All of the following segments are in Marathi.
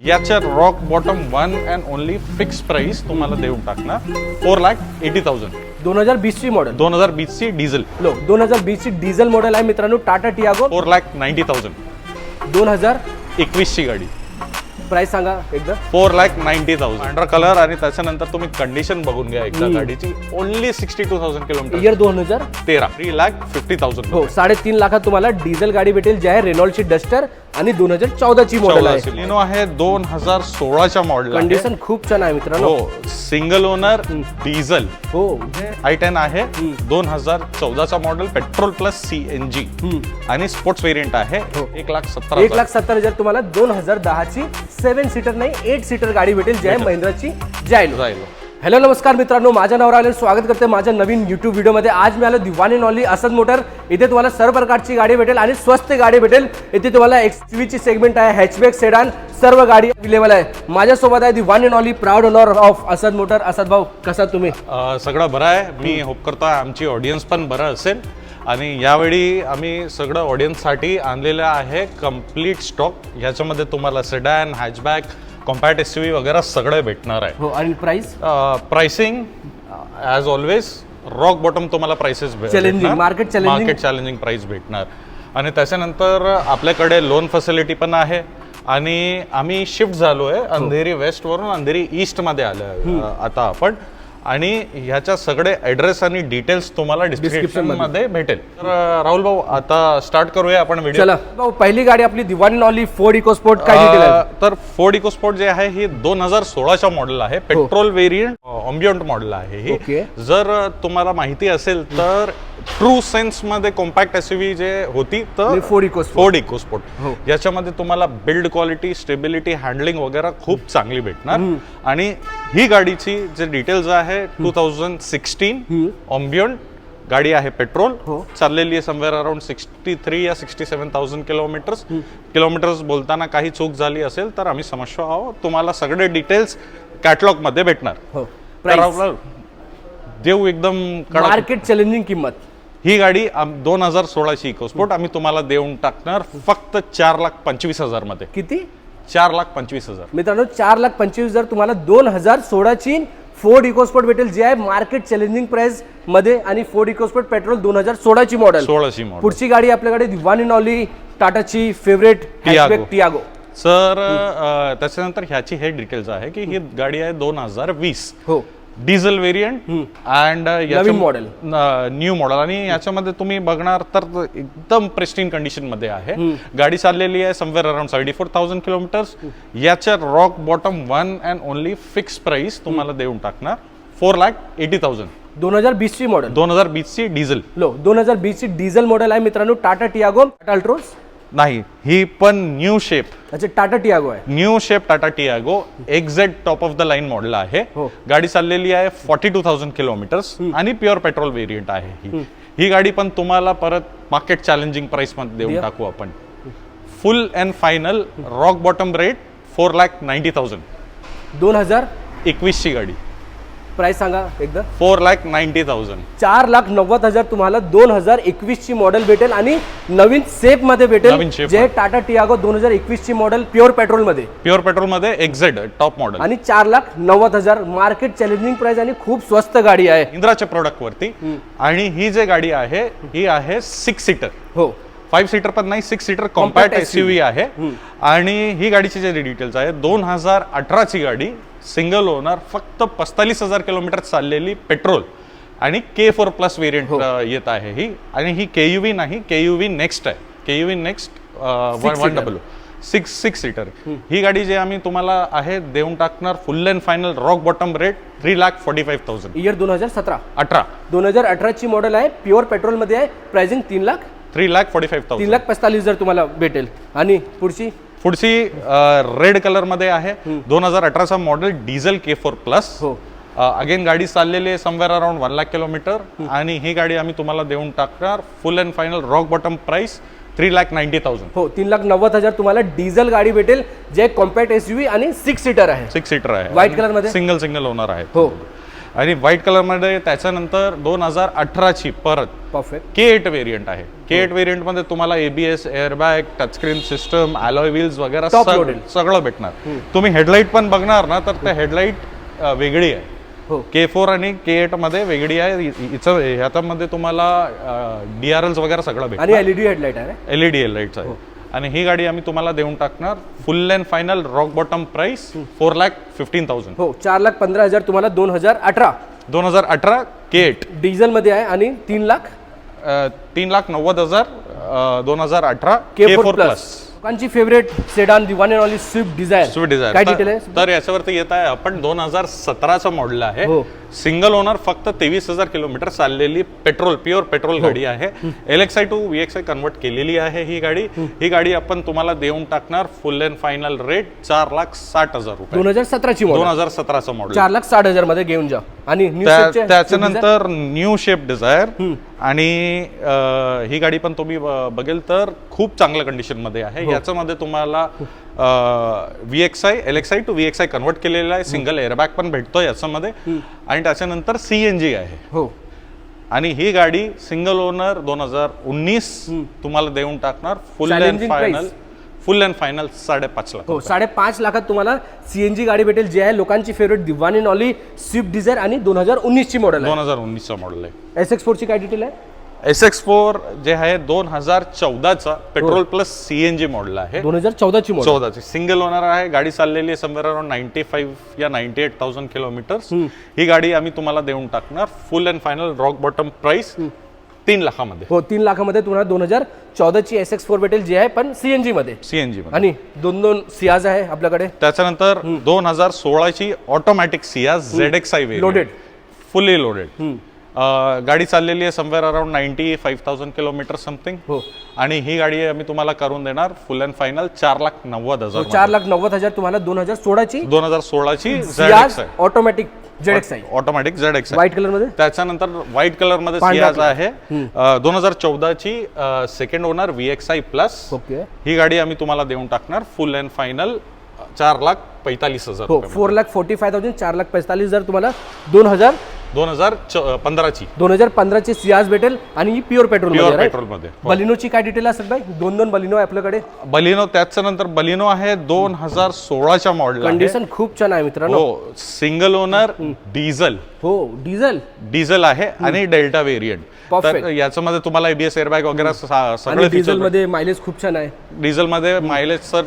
याच्या rock bottom one and only fix price तुम्हाला देऊन टाकणार 4,80,000 2020 ची मॉडेल 2020 ची डिझेल. 2020 ची डिझेल मॉडेल आहे मित्रांनो, टाटा टियागो 4,90,000 2021 ची गाडी. प्राइस सांगा एकदा. 4,90,000 पांढरा कलर आणि त्याच्यानंतर तुम्ही कंडिशन बघून घ्या एकदा गाडीची. Only 62,000 kilometre. इयर 2013. 3,50,000 हो, 3.5 लाखात तुम्हाला डिझेल गाडी भेटेल, जी आहे रेनॉल्डची डस्टर आणि 2014 ची मॉडेल आहे. लिनो आहे 2016च्या मॉडेल. कंडिशन खूप छान आहे मित्रांनो. हो, सिंगल ओनर डिझेल. हो, i10 आहे 2014चा मॉडेल, पेट्रोल प्लस CNG आणि स्पोर्ट्स वेरियंट आहे. 1,70,000. 1,70,000 तुम्हाला 2010 ची 7 सीटर नाही 8 सीटर गाडी भेटेल, जी आहे महिंद्राची जायलो. हॅलो नमस्कार मित्रांनो, माझं नाव राहिलं, स्वागत करते माझ्या नवीन युट्यूब व्हिडिओमध्ये. आज मी आलो दिवान इन ऑली असद मोटर. इथे तुम्हाला सर्व प्रकारची गाडी भेटेल आणि स्वस्त गाडी भेटेल. इथे तुम्हाला XUV ची सेगमेंट आहे, हॅचबॅक, सेडान, सर्व गाडी अवेलेबल आहे. माझ्यासोबत आहे दिवान इन ऑली, proud owner of Asad motor. Asad भाऊ, कसा तुम्ही? सगळं बरं आहे. मी होप करतो आमची ऑडियन्स पण बरं असेल. आणि यावेळी आम्ही सगळं ऑडियन्ससाठी आणलेलं आहे कम्प्लीट स्टॉक. याच्यामध्ये तुम्हाला सेडान, हॅचबॅक, कॉम्पॅक्ट SUV वगैरे सगळं भेटणार आहे. हो, आणि price pricing as always rock bottom तुम्हाला prices challenging, market challenging price भेटणार. आणि त्याच्यानंतर आपल्याकडे लोन फॅसिलिटी पण आहे. आणि आम्ही शिफ्ट झालो आहे अंधेरी वेस्ट वरून अंधेरी ईस्ट मध्ये आलो आता आपण. आणि ह्याच्या सगळे ऍड्रेस आणि डिटेल्स तुम्हाला डिस्क्रिप्शन मध्ये भेटेल. तर राहुल भाऊ, आता स्टार्ट करूया आपण व्हिडिओ. चला भाऊ, पहिली गाडी आपली दिवान इन ऑली फोर्ड इकोस्पोर्ट. काय डिटेल आहे? तर फोर्ड इकोस्पोर्ट जे आहे ही 2016च्या मॉडेल आहे, पेट्रोल वेरियंट ऑम्बियंट मॉडेल आहे ही. जर तुम्हाला माहिती असेल तर ट्रू सेन्स मध्ये कॉम्पॅक्ट SUV जे होती तर फोर्ड इकोस्पोर्ट याच्यामध्ये तुम्हाला बिल्ड क्वालिटी, स्टेबिलिटी, हँडलिंग वगैरे खूप चांगली भेटणार. आणि ही गाडीची जे डिटेल्स आहे 2016 ऑम्बियंट गाडी आहे, पेट्रोल चाललेली आहे समवेअर अराउंड 63 या 67,000 किलोमीटर्स. बोलताना काही चूक झाली असेल तर आम्ही समजतो आहोत. तुम्हाला सगळे डिटेल्स कॅटलॉग मध्ये भेटणार. देऊ एकदम मार्केट चॅलेंजिंग किंमत. ही गाडी 2016ची इकोस्पोर्ट आम्ही तुम्हाला देऊन टाकणार फक्त 4,25,000 मध्ये. किती? 4,25,000 मित्रांनो, 4,25,000 तुम्हाला 2016ची फोर्ड इकोस्पोर्ट भेटेल, जे आहे मार्केट चॅलेंजिंग प्राइस मध्ये. आणि फोर्ड इकोस्पोर्ट पेट्रोल 2016ची मॉडेल. पुढची गाडी आपल्याकडे दिवान इन ऑली टाटाची फेवरेट टियागो. सर त्याच्यानंतर ह्याची हे डिटेल्स आहे की ही गाडी आहे 2020 हो, diesel variant and model, new model. आणि याच्यामध्ये तुम्ही बघणार तर एकदम प्रेस्टिन कंडिशन मध्ये आहे. गाडी चाललेली आहे समवेअर अराउंड 74,000 किलोमीटर्स. याच्या rock bottom one and only fix price तुम्हाला देऊन टाकणार 4,80,000 2020 ची मॉडेल. 2020 ची डिझेल. 2020 ची डिझेल मॉडेल आहे मित्रांनो. टाटा टियागो, टाटा अल्ट्रोज नाही, ही पण न्यू शेप. अच्छा, टाटा टियागो आहे. New shape Tata Tiago exact top of the line model आहे. गाडी चाललेली आहे 42,000 किलोमीटर्स आणि प्युअर पेट्रोल वेरियंट आहे ही गाडी. पण तुम्हाला परत मार्केट चॅलेंजिंग प्राइस मध्ये देऊन टाकू आपण. फुल and final rock bottom rate 4,90,000 2021 ची गाडी. प्राइस सांगा एकदा. 4,90,000 4,90,000 तुम्हाला 2021 ची मॉडेल भेटेल आणि नवीन शेप मध्ये भेटेल, जे टाटा टियागो 2021 ची मॉडेल प्युअर पेट्रोल मध्ये एक्झॅक्ट टॉप मॉडेल. आणि 4,90,000 मार्केट चॅलेंजिंग प्राइस आणि खूप स्वस्त गाडी आहे इंद्राच्या प्रोडक्ट वरती. आणि ही जे गाडी आहे ही आहे 6 सीटर. हो, 5 सीटर पण नाही, 6 सीटर कॉम्पॅक्ट SUV आहे. आणि ही गाडीचे जे डिटेल्स आहे 2018 ची गाडी, सिंगल ओनर, फक्त 45,000 किलोमीटर चाललेली, पेट्रोल आणि K4 प्लस वेरियंट येत आहे ही. आणि ही KUV नाही, KUV नेक्स्ट आहे. KUV next 6 seater. ही गाडी जे आम्ही तुम्हाला आहे देऊन टाकणार full and final rock bottom rate 3,45,000. Year 2017 18 2018 ची मॉडेल आहे, प्युअर पेट्रोल मध्ये आहे. प्राइसिंग 3,45,000 3,45,000 तुम्हाला भेटेल. आणि पुढची रेड कलर मध्ये आहे 2018चा model diesel K4 plus. Again गाडी चाललेली आहे समवेअर अराउंड 1 लाख किलोमीटर. आणि ही गाडी आम्ही तुम्हाला देऊन टाकणार full and final rock bottom price 3,90,000. हो, 3,90,000 तुम्हाला डिझेल गाडी भेटेल, जे कॉम्पॅक्ट SUV आणि 6 सीटर आहे. व्हाईट कलर मध्ये सिंगल ओनर आहे. हो, आणि व्हाईट कलर मध्ये त्याच्यानंतर 2018ची परत परफेक्ट K8 वेरियंट आहे. K8 वेरियंट मध्ये तुम्हाला ABS, airbag, touchscreen system, alloy wheels वगैरे सगळं भेटणार. तुम्ही हेडलाईट पण बघणार ना तर ते हेडलाईट वेगळी आहे. K4 आणि K8 मध्ये वेगळी आहे. ह्याच्यामध्ये तुम्हाला DRLs वगैरे सगळं भेटणार आणि LED हेडलाईट आहे. LED हेडलाईट्स आहे. आणि ही गाडी आम्ही तुम्हाला देऊन टाकणार full and final rock bottom price 4,15,000. हो 4,15,000 तुम्हाला 2018 K8 डिझेल मध्ये आहे आणि 3,90,000 2018 K4 प्लस. लोकांची favourite sedan the one and only Swift Dzire काय डिटेल आहे? तर याच्यावरती येत आहे आपण 2017चं मॉडेल आहे. सिंगल ओनर फक्त 23,000 किलोमीटर चाललेली प्युअर पेट्रोल गाडी आहे. LXi टू VXi कन्वर्ट केलेली आहे ही गाडी. ही गाडी आपण तुम्हाला देऊन टाकणार फुल अँड फायनल रेट 4,60,000 रुपये. 2017ची मॉडेल 2017चं मॉडेल 4,60,000 मध्ये घेऊन जा. आणि त्याच्यानंतर न्यू शेप डिझायर आणि ही गाडी पण तुम्ही बघेल तर खूप चांगल्या कंडिशन मध्ये आहे. याच्यामध्ये तुम्हाला VXi LXi to VXi convert केलेला आहे. सिंगल एअरबॅग पण भेटतो याच्यामध्ये आणि त्याच्यानंतर CNG आहे. हो आणि ही गाडी सिंगल ओनर 2019 तुम्हाला देऊन टाकणार फुल अँड फायनल 5.5 लाख. हो 5.5 लाखात तुम्हाला CNG गाडी भेटेल जे आहे लोकांची favourite the one and only Swift Dzire आणि 2019ची मॉडेल आहे. 2019चा मॉडेल आहे. SX4 ची काय डिटेल आहे? SX4 जे आहे 2014चा पेट्रोल प्लस CNG मॉडेल आहे. 2014ची मॉडेल 14ची सिंगल ओनर आहे. गाडी चाललेली आहे समवेअर अराउंड 95 या 98,000 किलोमीटर्स. ही गाडी आम्ही तुम्हाला देऊन टाकणार full and final rock bottom price 3 लाखामध्ये. हो 3 लाखामध्ये तुम्हाला 2014ची SX4 भेटेल जे आहे पण CNG मध्ये. आणि दोन सियाज आहे आपल्याकडे. त्याच्यानंतर 2016ची automatic Ciaz ZXi loaded fully loaded. गाडी चाललेली आहे समवेअर अराउंड 95,000 किलोमीटर समथिंग. आणि ही गाडी आम्ही तुम्हाला करून देणार फुल अँड फायनल 4,90,000. 4,90,000 तुम्हाला 2016ची ZXi automatic ZXi white colour मध्ये. त्याच्यानंतर व्हाईट कलर मध्ये सियाज आहे 2014ची सेकंड ओनर VXi प्लस. ही गाडी आम्ही तुम्हाला देऊन टाकणार फुल अँड फायनल 4,45,000. 4,45,000 4,45,000 तुम्हाला 2015ची सियाज भेटेल आणि ही प्युअर पेट्रोल मध्ये. बलिनोची काय डिटेल असेल भाई? दोन बलिनो आहे आपल्याकडे. बलिनो त्याच्यानंतर बलिनो आहे 2016च्या मॉडेल. कंडिशन खूप छान आहे मित्रांनो. हो सिंगल ओनर डिझेल. हो डिझेल आहे आणि डेल्टा वेरियंट. तर याच्यामध्ये तुम्हाला ABS एअरबॅग वगैरे सगळे डिझेल मध्ये मायलेज खूप छान आहे. डिझेल मध्ये मायलेज सर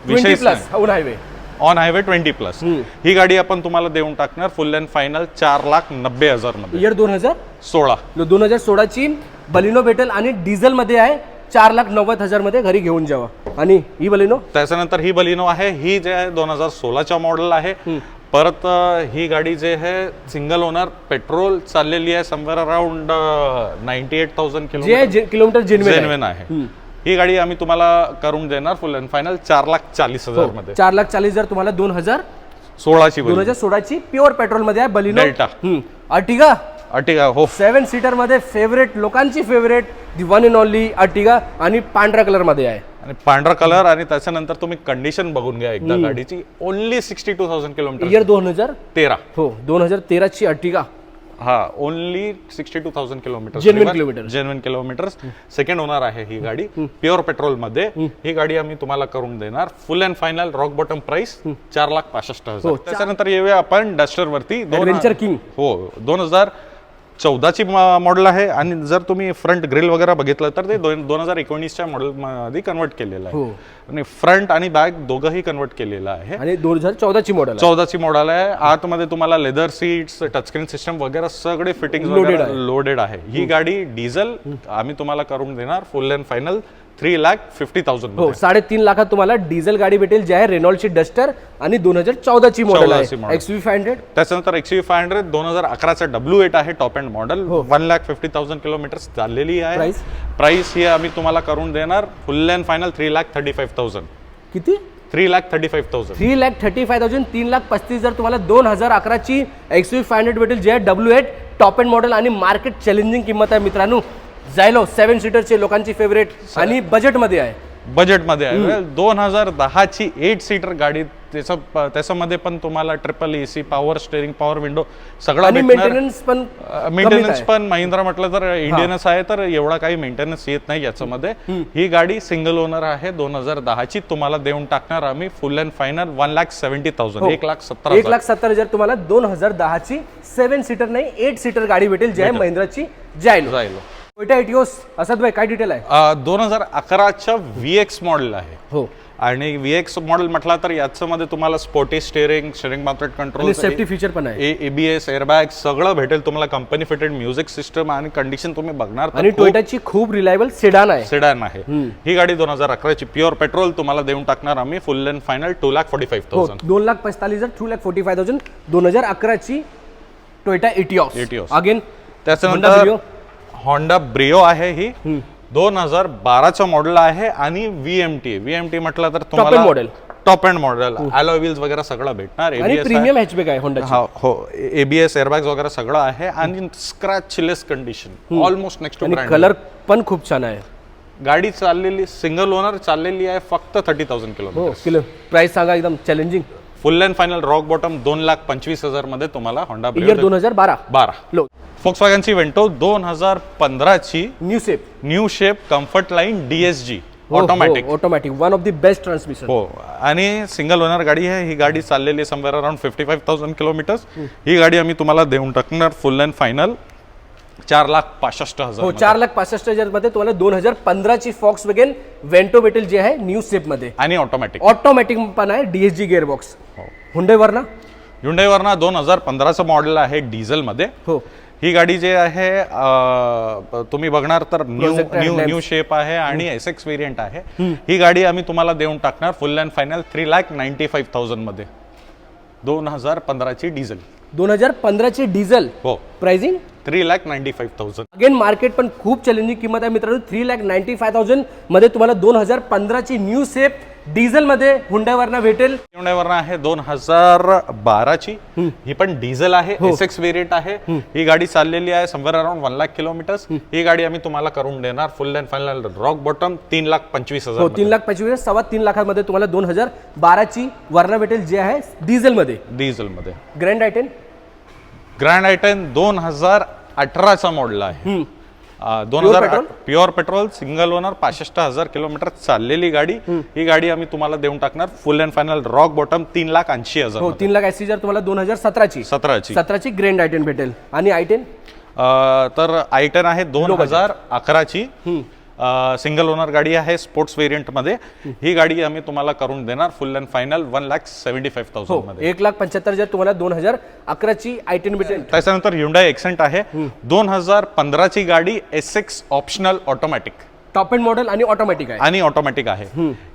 20+ ऑन हायवे 20+. ही गाडी आपण तुम्हाला देऊन टाकणार फुल अँड फायनल 4,90,000 मध्ये. इयर 2016ची बलिनो भेटेल आणि डिझेल मध्ये आहे 4,90,000 मध्ये घरी घेऊन जावा. आणि ही बलिनो त्याच्यानंतर ही बलिनो आहे. ही जे आहे 2016च्या मॉडेल आहे. परत ही गाडी जे आहे सिंगल ओनर पेट्रोल चाललेली आहे समवेअर अराउंड 98,000 किलोमीटर जेन्युइन आहे. ही गाडी आम्ही तुम्हाला करून देणार फुल अँड फायनल 4,40,000 मध्ये. 4,40,000 तुम्हाला 2016ची प्युअर पेट्रोल मध्ये आहे बलिनो. डेल्टा अर्टिगा हो 7 सीटर मध्ये फेवरेट लोकांची favourite the one and only Ertiga आणि पांढऱ्या कलर मध्ये आहे. आणि पांढरा कलर आणि त्याच्यानंतर तुम्ही कंडिशन बघून घ्या एकदा गाडीची. Only 62,000 kilometre. इयर 2013. हो 2013ची अर्टिगा. हा only 62,000 kilometre genuine kilometre. Second owner आहे ही गाडी प्युअर पेट्रोल मध्ये. ही गाडी आम्ही तुम्हाला करून देणार फुल and final rock bottom price 4,65,000. त्याच्यानंतर येऊया आपण डस्टर वरती. Adventure king. हो 2014ची मॉडेल आहे. आणि जर तुम्ही फ्रंट ग्रिल वगैरे बघितलं तर ते 2019च्या मॉडेल मध्ये कन्वर्ट केलेलं आहे. आणि फ्रंट आणि बॅक दोघंही कन्वर्ट केलेलं आहे. आणि 2014ची मॉडेल आहे. आतमध्ये तुम्हाला लेदर सीट्स टचस्क्रीन सिस्टम वगैरे सगळे फिटिंग लोडेड आहे. ही गाडी डिझेल आम्ही तुम्हाला करून देणार फुल अँड फायनल 3,50,000. हो 3.5 लाखात तुम्हाला डिझेल गाडी भेटेल जे आहे रेनॉल्डची डस्टर आणि 2014ची मॉडेल आहे XUV500. त्याच्यानंतर XUV500 2011चा W8 आहे टॉप एंड मॉडेल. 1,50,000 किलोमीटर चाललेली आहे. प्राइस ही आम्ही तुम्हाला करून देणार फुल अँड फायनल 3,35,000. किती? 3,35,000. 3,35,000 3,35,000 तुम्हाला 2011ची XUV500 भेटेल जे आहे W8 टॉप एंड मॉडेल आणि मार्केट चॅलेंजिंग किंमत आहे मित्रांनो. जायलो 7 सीटरचे लोकांची फेवरेट आणि बजेट मध्ये आहे. बजेटमध्ये आहे. 2010 ची 8 सीटर गाडी, त्याच्यामध्ये पण तुम्हाला triple AC, power steering, power window सगळं भेटणार. मेंटेनन्स पण महिंद्रा म्हटलं तर इंडियनच आहे, तर एवढा काही मेंटेनन्स येत नाही याच्यामध्ये. ही गाडी सिंगल ओनर आहे, 2010 ची. तुम्हाला देऊन टाकणार आम्ही फुल अँड फायनल 1,70,000, 1,70,000 तुम्हाला 2010 ची 7 सीटर नाही 8 सीटर गाडी भेटेल, जी आहे महिंद्राची जायलो. टोयोटा एटिओस. असद भाई काय डिटेल आहे? 2011च्या VX मॉडेल आहे. हो. आणि VX मॉडेल म्हटला तर याच्यामध्ये तुम्हाला sporty steering mounted control, safety feature पण आहे, ABS, एअरबॅग सगळं भेटेल तुम्हाला. कंपनी फिटेड म्युझिक सिस्टम आणि कंडिशन तुम्ही बघणार. आणि टोयोटाची खूप रिलायबल सेडान आहे. ही गाडी 2011 ची प्युअर पेट्रोल तुम्हाला देऊन टाकणार आम्ही फुल अँड फायनल 2,45,000. 2,45,000, 2,45,000. 2011 ची टोयोटा एटिओस. अगेन त्याच्यानंतर होंडा ब्रिओ आहे. ही 2012चं मॉडेल आहे आणि VMT म्हटलं तर तुम्हाला top end model, alloy wheels वगैरे सगळं भेटणार. प्रीमियम हॅचबॅक आहे होंडाची. हो, ABS, एअरबॅग्स वगैरे सगळं आहे आणि scratchless condition, almost next to brand. Colour पण खूप छान आहे. गाडी चाललेली सिंगल ओनर चाललेली आहे फक्त 30,000 किलोमीटर. प्राइस सांगा एकदम challenging. Full and final rock bottom 2,25,000 मध्ये तुम्हाला होंडा ब्रिओ 2012. फोक्सवॅगनची वेंटो 2015 ची new shape comfort line DSG automatic, one of the best transmission. हो, आणि सिंगल ओनर गाडी आहे. ही गाडी चाललेली समवेअर अराउंड 55,000 किलोमीटर्स. ही गाडी आम्ही तुम्हाला देऊन टाकणार फुल अँड फायनल 4,65,000. 4,65,000 मध्ये तुम्हाला 2015 ची Volkswagen वेंटो भेटेल, जे आहे न्यू शेप मध्ये आणि ऑटोमॅटिक पण आहे, DSG गिअरबॉक्स. हुंडई वरना 2015चं मॉडेल आहे डिझेल मध्ये. हो. ही गाडी जे आहे तुम्ही बघणार तर न्यू शेप आहे आणि SX व्हेरियंट आहे. ही गाडी आम्ही तुम्हाला देऊन टाकणार फुल अँड फायनल 3,95,000 मध्ये. 2015 ची डिझेल. 2015 ची डिझेल. हो. प्राइसिंग 3,95,000. अगेन मार्केट पण खूप चॅलेंजिंग किंमत आहे मित्रांनो. 3,95,000 मध्ये तुम्हाला 2015 ची न्यू शेप डिझेल मध्ये हुंडई वरना भेटेल. हुंडई वरना आहे 2012 ची. ही पण डिझेल आहे, SX व्हेरियंट आहे. ही गाडी चाललेली आहे समवेअर अराउंड 1,00,000 किलोमीटर्स. ही गाडी आम्ही तुम्हाला करून देणार फुल अँड फायनल रॉक बॉटम 3,25,000. 3,25,000, 3.25 लाखामध्ये तुम्हाला 2012 ची वरना भेटेल, जे आहे डिझेल मध्ये. ग्रँड आयटेन 2018चा मॉडेल आहे. 2000 pure petrol single owner 65,000 kilometre चाललेली गाडी. ही गाडी आम्ही तुम्हाला देऊन टाकणार full and final rock bottom 3,80,000. 3,80,000 तुम्हाला 2017 ची ग्रँड आयटेन भेटेल. आणि आयटेन तर आयटेन आहे 2011 ची सिंगल ओनर गाडी आहे, स्पोर्ट्स व्हेरियंट मध्ये. ही गाडी आम्ही तुम्हाला करून देणार फुल अँड फायनल 1,75,000 मध्ये. 1,75,000 तुम्हाला 2011 ची आयटेन भेटेल. त्याच्यानंतर Hyundai Accent आहे 2015 ची गाडी, SX optional automatic, top end model आणि ऑटोमॅटिक आहे.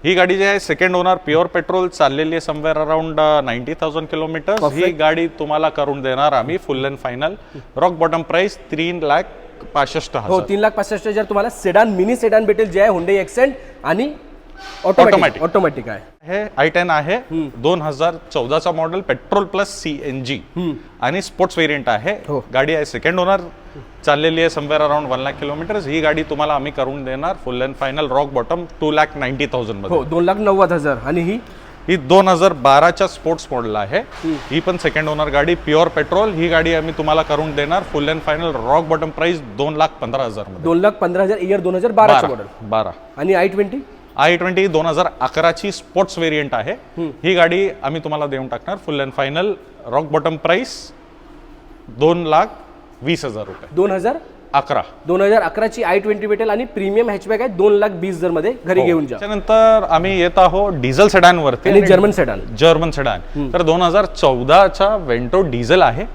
ही गाडी जी आहे सेकंड ओनर प्युअर पेट्रोल चाललेली आहे समवेअर अराउंड 90,000 किलोमीटर. ही गाडी तुम्हाला करून देणार आम्ही फुल and final rock bottom price 3,65,000. 3,65,000 तुम्हाला सेडान, मिनी सेडान भेटेल, जे आहे Hyundai Accent आणि ऑटोमॅटिक आहे. हे i10 आहे 2014चा मॉडेल, पेट्रोल प्लस CNG आणि स्पोर्ट्स व्हेरियंट आहे. गाडी आहे सेकंड ओनर चाललेली आहे समवेअर अराउंड 1,00,000 किलोमीटर. ही गाडी तुम्हाला आम्ही करून देणार फुल अँड फायनल रॉक बॉटम 2,90,000 मध्ये. 2,90,000. आणि ही 2012च्या स्पोर्ट्स मॉडेल आहे. ही पण सेकंड ओनर गाडी, प्युअर पेट्रोल. ही गाडी आम्ही तुम्हाला करून देणार फुल and final rock bottom price 2,15,000 मध्ये. 2,15,000 इयर 2012 मॉडेल. 12. आणि i20 2011 ची स्पोर्ट्स व्हेरियंट आहे. ही गाडी आम्ही तुम्हाला देऊन टाकणार full and final rock bottom price 2,20,000 रुपये. 2011 ची i20 भेटेल आणि प्रीमियम हॅचबॅक आहे 2,20,000 मध्ये घरी घेऊन जा. त्यानंतर आम्ही येत आहोत डिझेल सेडान वरती आणि जर्मन सेडान. तर 2014चा वेंटो डिझेल आहे.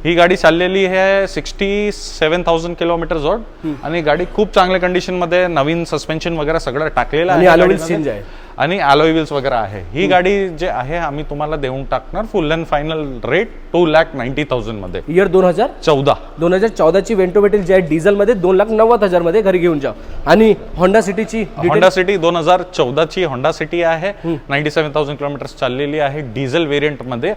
ही गाडी चाललेली आहे 67,000 किलोमीटर जोड आणि गाडी खूप चांगल्या कंडिशन मध्ये, नवीन सस्पेन्शन वगैरे सगळं टाकलेलं आहे आणि अलॉय व्हील्स वगैरे आहे. ही गाडी जे आहे आम्ही तुम्हाला देऊन टाकणार फुल अँड फायनल रेट 2,90,000 मध्ये. इयर 2014 ची वेंटो भेटेल, जे आहे डिझेल मध्ये 2,90,000 मध्ये घरी घेऊन जा. आणि होंडा सिटी 2014 ची होंडा सिटी आहे, 97,000 किलोमीटर चाललेली आहे, डिझेल व्हेरियंट मध्ये.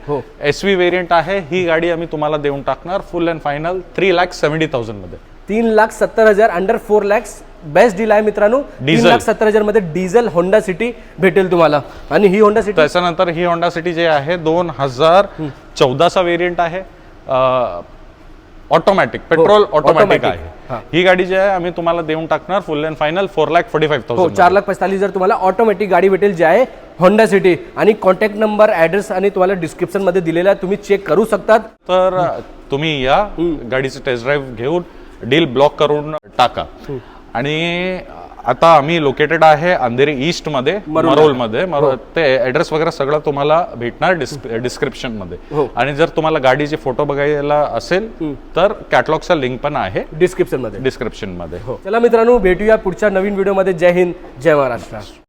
SV व्हेरियंट आहे. ही गाडी आम्ही तुम्हाला देऊन टाकणार फुल अँड फायनल 3,70,000 मध्ये. 3,70,000 अंडर 4 lakhs बेस्ट डील आहे मित्रांनो. 3,70,000 मध्ये डिझेल होंडा सिटी भेटेल तुम्हाला. आणि ही होंडा सिटी त्याच्यानंतर ही होंडा सिटी जे आहे 2014चा वेरियंट आहे, ऑटोमॅटिक पेट्रोल ऑटोमॅटिक आहे. ही गाडी जी आहे आम्ही तुम्हाला देऊन टाकणार फुल अँड फायनल 4,45,000. 4,45,000 जर तुम्हाला ऑटोमॅटिक गाडी भेटेल जी आहे होंडा सिटी. आणि कॉन्टॅक्ट नंबर ऍड्रेस आणि तुम्हाला डिस्क्रिप्शन मध्ये दिलेला आहे, तुम्ही चेक करू शकतात. तर तुम्ही या गाडीची टेस्ट ड्राईव्ह घेऊन डील ब्लॉक करून टाका. आणि आता आम्ही लोकेटेड आहे अंधेरी ईस्ट मध्ये, मरोल मध्ये. ते ऍड्रेस वगैरे सगळं तुम्हाला भेटणार डिस्क्रिप्शन मध्ये. आणि जर तुम्हाला गाडीचे फोटो बघायला असेल तर कॅटलॉगचा लिंक पण आहे डिस्क्रिप्शन मध्ये. चला मित्रांनो, भेटूया पुढच्या नवीन व्हिडिओ मध्ये. जय हिंद, जय महाराष्ट्र.